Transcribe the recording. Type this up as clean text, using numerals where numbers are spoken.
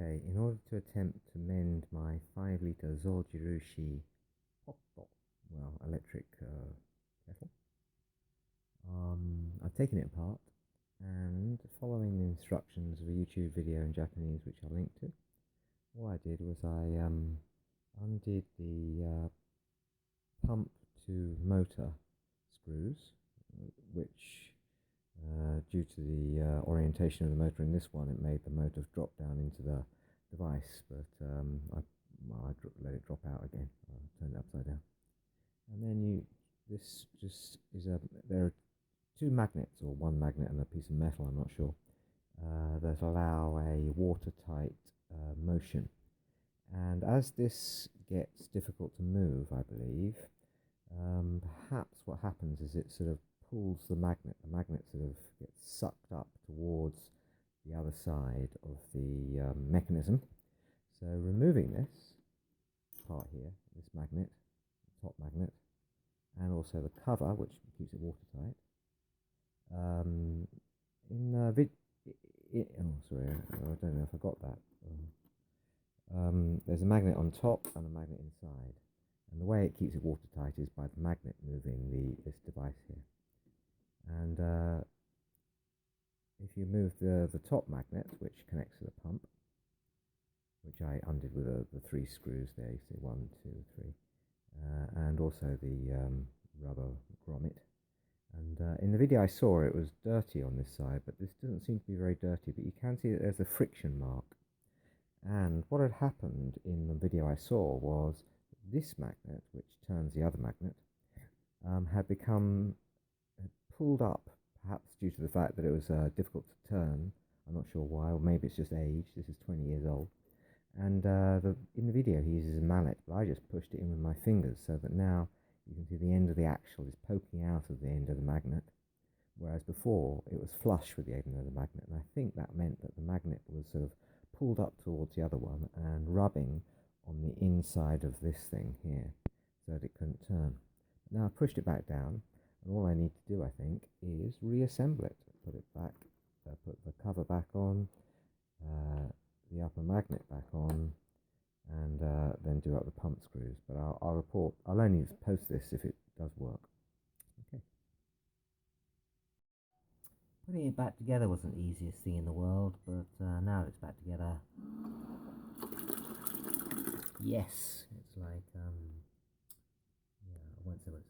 Okay, in order to attempt to mend my 5-litre Zojirushi electric kettle, I've taken it apart and following the instructions of a YouTube video in Japanese, which I'll link to, all I did was I undid the pump to motor screws, which due to the orientation of the motor in this one, it made the motor drop down into the device, but I let it drop out again. I turned it upside down. And then this just is there are two magnets, or one magnet and a piece of metal, I'm not sure, that allow a watertight motion. And as this gets difficult to move, I believe, perhaps what happens is it sort of pulls the magnet sort of gets sucked up towards the other side of the mechanism. So removing this part here, this magnet, top magnet, and also the cover, which keeps it watertight. I don't know if I got that. There's a magnet on top and a magnet inside, and the way it keeps it watertight is by the magnet moving this device here. And if you move the top magnet, which connects to the pump, which I undid with the 3 screws there, you see 1, 2, 3, and also the rubber grommet. And in the video I saw, it was dirty on this side, but this doesn't seem to be very dirty, but you can see that there's a friction mark. And what had happened in the video I saw was this magnet, which turns the other magnet, had pulled up, perhaps due to the fact that it was difficult to turn. I'm not sure why, or maybe it's just age. This is 20 years old. And in the video he uses a mallet, but I just pushed it in with my fingers, so that now you can see the end of the axle is poking out of the end of the magnet, whereas before it was flush with the end of the magnet. And I think that meant that the magnet was sort of pulled up towards the other one and rubbing on the inside of this thing here, so that it couldn't turn. Now I've pushed it back down, and all I need to do, I think, is reassemble it. Put it back, put the cover back on, the upper magnet back on, and then do up the pump screws. But I'll report. I'll only post this if it does work. Okay. Putting it back together wasn't the easiest thing in the world, but now it's back together. Yes, it's like yeah, I won't say what it